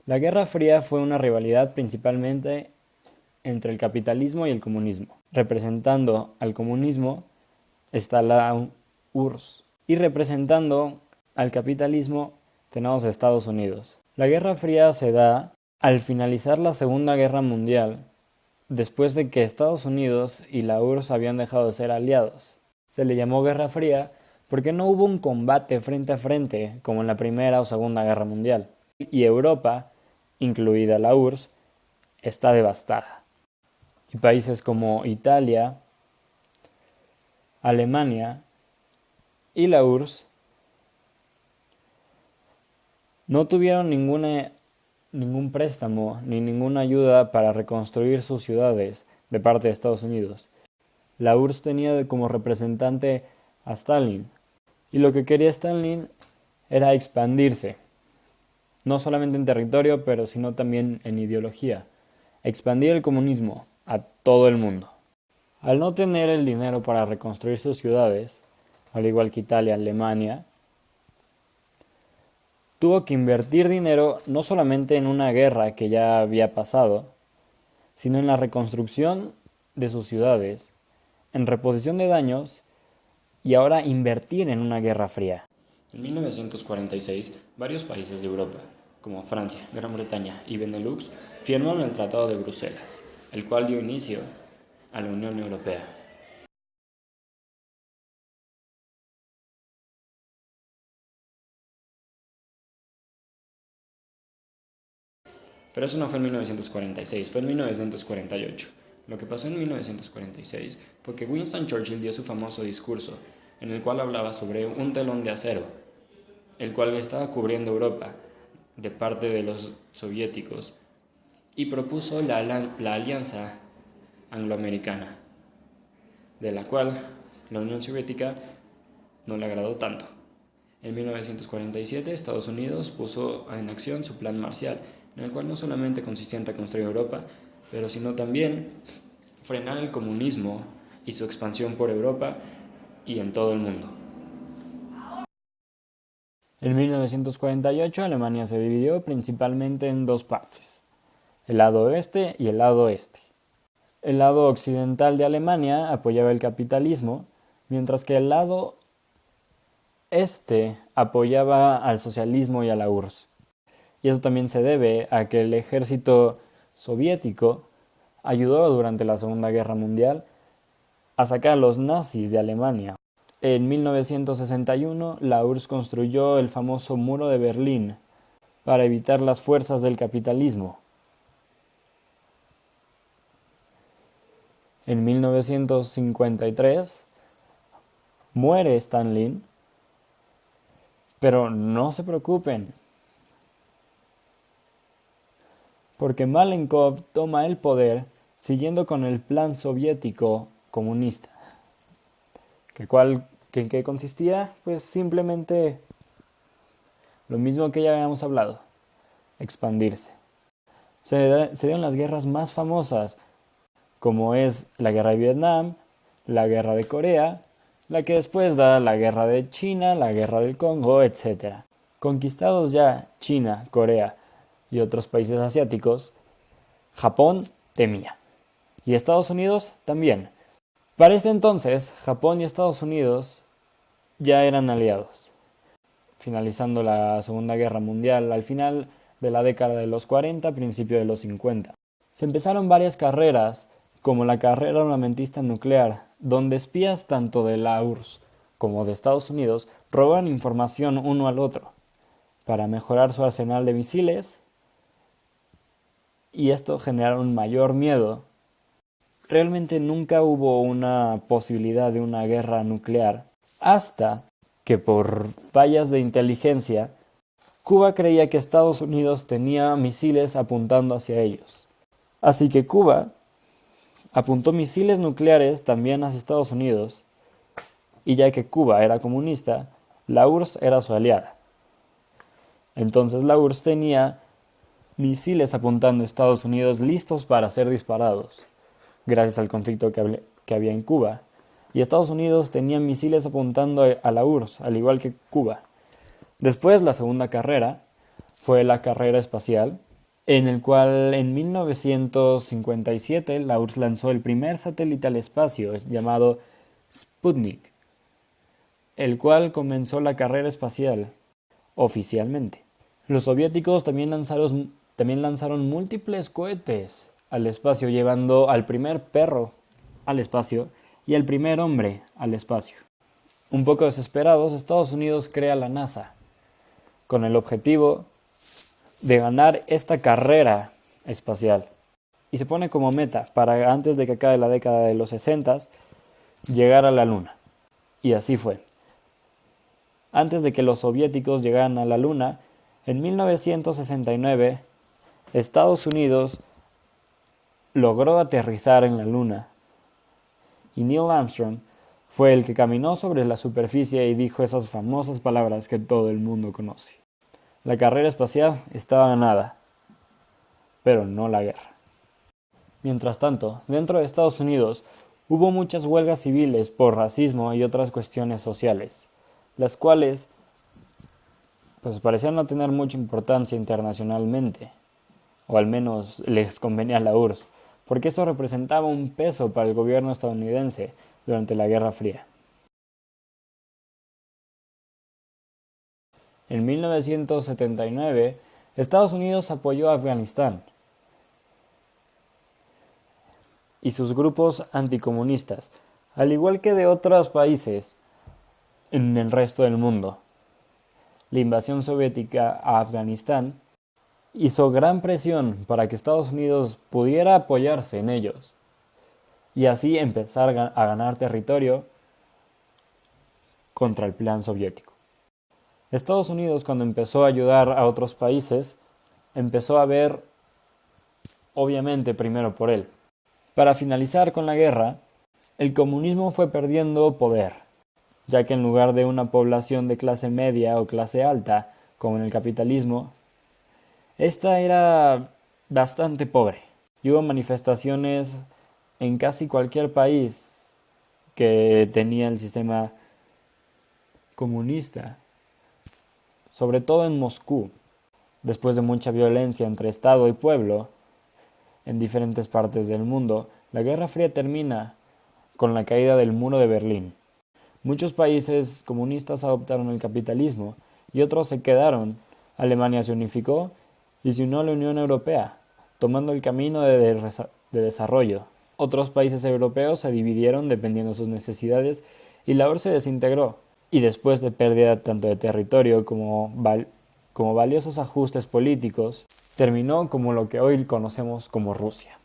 La Guerra Fría fue una rivalidad principalmente entre el capitalismo y el comunismo. Representando al comunismo está la URSS y representando al capitalismo tenemos a Estados Unidos. La Guerra Fría se da al finalizar la Segunda Guerra Mundial, después de que Estados Unidos y la URSS habían dejado de ser aliados. Se le llamó Guerra Fría porque no hubo un combate frente a frente como en la Primera o Segunda Guerra Mundial. Y Europa, incluida la URSS, está devastada. Y países como Italia, Alemania y la URSS no tuvieron ningún préstamo ni ninguna ayuda para reconstruir sus ciudades de parte de Estados Unidos. La URSS tenía como representante a Stalin, y lo que quería Stalin era expandirse, no solamente en territorio, pero sino también en ideología, expandir el comunismo a todo el mundo. Al no tener el dinero para reconstruir sus ciudades, al igual que Italia, Alemania, tuvo que invertir dinero no solamente en una guerra que ya había pasado, sino en la reconstrucción de sus ciudades, en reposición de daños y ahora invertir en una guerra fría. En 1946, varios países de Europa, como Francia, Gran Bretaña y Benelux, firmaron el Tratado de Bruselas, el cual dio inicio a la Unión Europea. Pero eso no fue en 1946, fue en 1948. Lo que pasó en 1946 fue que Winston Churchill dio su famoso discurso, en el cual hablaba sobre un telón de acero, el cual estaba cubriendo Europa de parte de los soviéticos, y propuso la alianza angloamericana, de la cual la Unión Soviética no le agradó tanto. En 1947, Estados Unidos puso en acción su Plan Marshall, en el cual no solamente consistía en reconstruir Europa, pero sino también frenar el comunismo y su expansión por Europa y en todo el mundo. En 1948 Alemania se dividió principalmente en dos partes, el lado oeste y el lado este. El lado occidental de Alemania apoyaba el capitalismo, mientras que el lado este apoyaba al socialismo y a la URSS. Y eso también se debe a que el ejército soviético ayudó durante la Segunda Guerra Mundial a sacar a los nazis de Alemania. En 1961, la URSS construyó el famoso Muro de Berlín para evitar las fuerzas del capitalismo. En 1953 muere Stalin, pero no se preocupen, porque Malenkov toma el poder siguiendo con el plan soviético comunista. ¿En qué consistía? Pues simplemente lo mismo que ya habíamos hablado, expandirse. Se dieron las guerras más famosas, como es la guerra de Vietnam, la guerra de Corea, la que después da la guerra de China, la guerra del Congo, etc. Conquistados ya China, Corea y otros países asiáticos, Japón temía. Y Estados Unidos también. Para este entonces, Japón y Estados Unidos ya eran aliados. Finalizando la Segunda Guerra Mundial al final de la década de los 40, principio de los 50. Se empezaron varias carreras, como la carrera armamentista nuclear, donde espías tanto de la URSS como de Estados Unidos roban información uno al otro para mejorar su arsenal de misiles, y esto genera un mayor miedo. Realmente nunca hubo una posibilidad de una guerra nuclear hasta que por fallas de inteligencia Cuba creía que Estados Unidos tenía misiles apuntando hacia ellos. Así que Cuba apuntó misiles nucleares también hacia Estados Unidos, y ya que Cuba era comunista, la URSS era su aliada. Entonces la URSS tenía misiles apuntando a Estados Unidos listos para ser disparados, gracias al conflicto que había en Cuba. Y Estados Unidos tenía misiles apuntando a la URSS, al igual que Cuba. Después, la segunda carrera fue la carrera espacial, en el cual en 1957 la URSS lanzó el primer satélite al espacio llamado Sputnik, el cual comenzó la carrera espacial oficialmente. Los soviéticos también lanzaron múltiples cohetes al espacio, llevando al primer perro al espacio y al primer hombre al espacio. Un poco desesperados, Estados Unidos crea la NASA, con el objetivo de ganar esta carrera espacial. Y se pone como meta, para antes de que acabe la década de los 60, llegar a la Luna. Y así fue. Antes de que los soviéticos llegaran a la Luna, en 1969, Estados Unidos logró aterrizar en la Luna. Y Neil Armstrong fue el que caminó sobre la superficie y dijo esas famosas palabras que todo el mundo conoce. La carrera espacial estaba ganada, pero no la guerra. Mientras tanto, dentro de Estados Unidos hubo muchas huelgas civiles por racismo y otras cuestiones sociales, las cuales pues parecían no tener mucha importancia internacionalmente, o al menos les convenía a la URSS, porque eso representaba un peso para el gobierno estadounidense durante la Guerra Fría. En 1979, Estados Unidos apoyó a Afganistán y sus grupos anticomunistas, al igual que de otros países en el resto del mundo. La invasión soviética a Afganistán hizo gran presión para que Estados Unidos pudiera apoyarse en ellos y así empezar a ganar territorio contra el plan soviético. Estados Unidos, cuando empezó a ayudar a otros países, empezó a ver, obviamente, primero por él. Para finalizar con la guerra, el comunismo fue perdiendo poder, ya que en lugar de una población de clase media o clase alta, como en el capitalismo, esta era bastante pobre. Y hubo manifestaciones en casi cualquier país que tenía el sistema comunista, sobre todo en Moscú, después de mucha violencia entre Estado y pueblo en diferentes partes del mundo. La Guerra Fría termina con la caída del muro de Berlín. Muchos países comunistas adoptaron el capitalismo y otros se quedaron. Alemania se unificó y se unió a la Unión Europea, tomando el camino de desarrollo. Otros países europeos se dividieron dependiendo de sus necesidades y la URSS se desintegró. Y después de pérdida tanto de territorio como valiosos ajustes políticos, terminó como lo que hoy conocemos como Rusia.